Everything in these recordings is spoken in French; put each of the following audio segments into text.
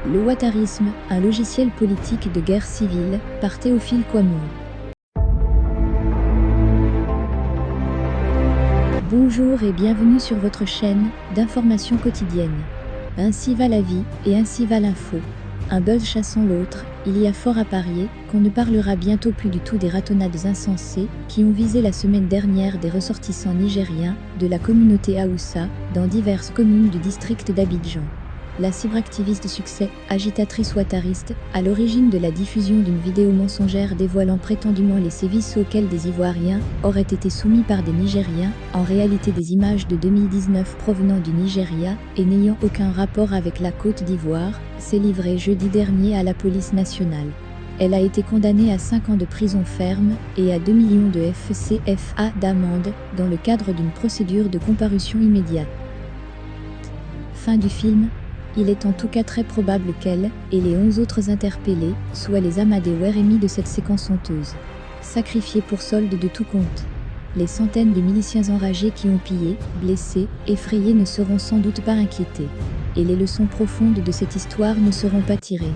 Le Ouattarisme, un logiciel politique de guerre civile, par Théophile Kouamouo. Bonjour et bienvenue sur votre chaîne d'information quotidienne. Ainsi va la vie et ainsi va l'info. Un buzz chassant l'autre, il y a fort à parier qu'on ne parlera bientôt plus du tout des ratonnades insensées qui ont visé la semaine dernière des ressortissants nigériens de la communauté Haoussa dans diverses communes du district d'Abidjan. La cyberactiviste succès, agitatrice ouattariste, à l'origine de la diffusion d'une vidéo mensongère dévoilant prétendument les sévices auxquels des Ivoiriens auraient été soumis par des Nigériens, en réalité des images de 2019 provenant du Nigeria et n'ayant aucun rapport avec la Côte d'Ivoire, s'est livrée jeudi dernier à la police nationale. Elle a été condamnée à 5 ans de prison ferme et à 2 millions de CFA d'amende dans le cadre d'une procédure de comparution immédiate. Fin du film. Il est en tout cas très probable qu'elle, et les 11 autres interpellés, soient les Amadé Ouérémy de cette séquence honteuse. Sacrifiés pour solde de tout compte. Les centaines de miliciens enragés qui ont pillé, blessé, effrayé ne seront sans doute pas inquiétés. Et les leçons profondes de cette histoire ne seront pas tirées.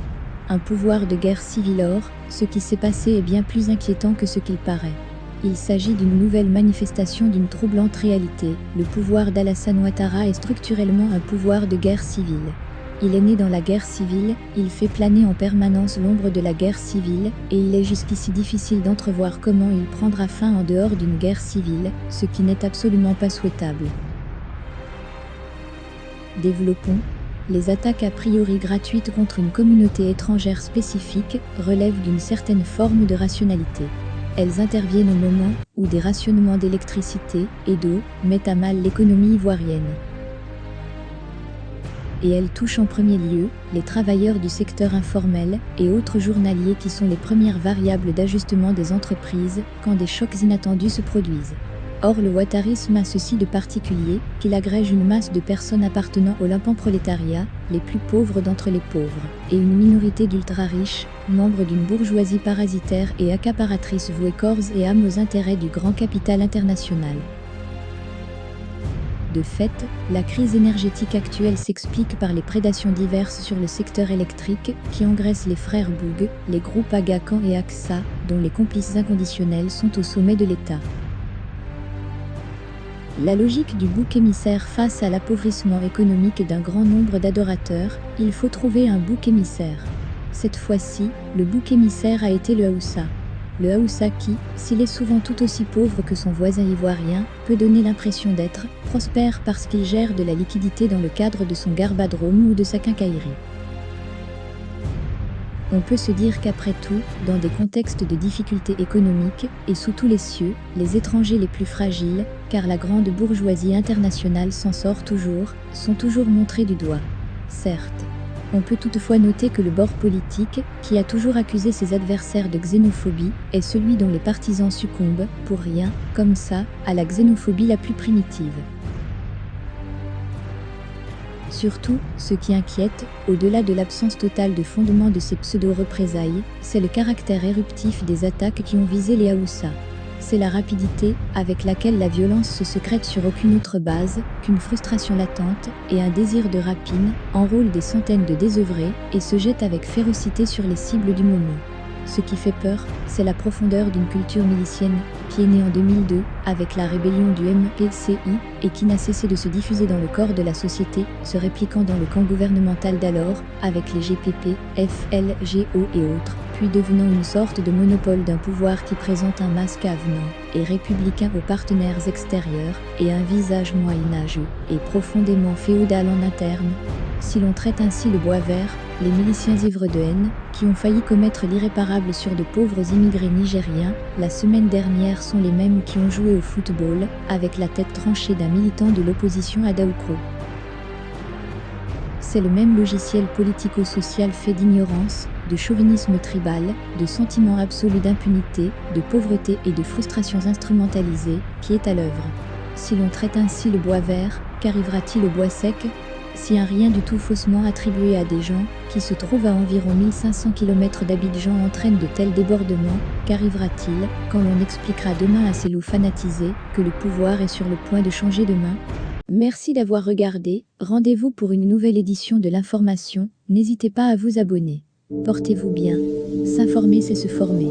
Un pouvoir de guerre civile or, ce qui s'est passé est bien plus inquiétant que ce qu'il paraît. Il s'agit d'une nouvelle manifestation d'une troublante réalité. Le pouvoir d'Alassane Ouattara est structurellement un pouvoir de guerre civile. Il est né dans la guerre civile, il fait planer en permanence l'ombre de la guerre civile, et il est jusqu'ici difficile d'entrevoir comment il prendra fin en dehors d'une guerre civile, ce qui n'est absolument pas souhaitable. Développons. Les attaques a priori gratuites contre une communauté étrangère spécifique relèvent d'une certaine forme de rationalité. Elles interviennent au moment où des rationnements d'électricité et d'eau mettent à mal l'économie ivoirienne. Et elles touchent en premier lieu les travailleurs du secteur informel et autres journaliers qui sont les premières variables d'ajustement des entreprises quand des chocs inattendus se produisent. Or le ouattarisme a ceci de particulier qu'il agrège une masse de personnes appartenant au lampan-prolétariat, les plus pauvres d'entre les pauvres, et une minorité d'ultra-riches, membres d'une bourgeoisie parasitaire et accaparatrice vouée corps et âme aux intérêts du grand capital international. De fait, la crise énergétique actuelle s'explique par les prédations diverses sur le secteur électrique qui engraissent les frères Boug, les groupes Agacan et AXA, dont les complices inconditionnels sont au sommet de l'État. La logique du bouc émissaire face à l'appauvrissement économique d'un grand nombre d'adorateurs, il faut trouver un bouc émissaire. Cette fois-ci, le bouc émissaire a été le Haoussa. Le Haoussa qui, s'il est souvent tout aussi pauvre que son voisin ivoirien, peut donner l'impression d'être prospère parce qu'il gère de la liquidité dans le cadre de son garbadrome ou de sa quincaillerie. On peut se dire qu'après tout, dans des contextes de difficultés économiques, et sous tous les cieux, les étrangers les plus fragiles, car la grande bourgeoisie internationale s'en sort toujours, sont toujours montrés du doigt. Certes. On peut toutefois noter que le bord politique, qui a toujours accusé ses adversaires de xénophobie, est celui dont les partisans succombent, pour rien, comme ça, à la xénophobie la plus primitive. Surtout, ce qui inquiète, au-delà de l'absence totale de fondement de ces pseudo-représailles, c'est le caractère éruptif des attaques qui ont visé les Haoussa. C'est la rapidité avec laquelle la violence se secrète sur aucune autre base qu'une frustration latente et un désir de rapine enrôle des centaines de désœuvrés et se jette avec férocité sur les cibles du moment. Ce qui fait peur, c'est la profondeur d'une culture milicienne qui est née en 2002 avec la rébellion du MPCI et qui n'a cessé de se diffuser dans le corps de la société, se répliquant dans le camp gouvernemental d'alors avec les GPP, FLGO et autres, puis devenant une sorte de monopole d'un pouvoir qui présente un masque avenant et républicain aux partenaires extérieurs et un visage moyenâgeux et profondément féodal en interne. Si l'on traite ainsi le bois vert, les miliciens ivres de haine, qui ont failli commettre l'irréparable sur de pauvres immigrés nigériens, la semaine dernière sont les mêmes qui ont joué au football, avec la tête tranchée d'un militant de l'opposition à Daoukro. C'est le même logiciel politico-social fait d'ignorance, de chauvinisme tribal, de sentiment absolu d'impunité, de pauvreté et de frustrations instrumentalisées, qui est à l'œuvre. Si l'on traite ainsi le bois vert, qu'arrivera-t-il au bois sec ? Si un rien du tout faussement attribué à des gens, qui se trouvent à environ 1500 km d'Abidjan entraîne de tels débordements, qu'arrivera-t-il, quand l'on expliquera demain à ces loups fanatisés, que le pouvoir est sur le point de changer de main ? Merci d'avoir regardé, rendez-vous pour une nouvelle édition de l'information, n'hésitez pas à vous abonner. Portez-vous bien. S'informer, c'est se former.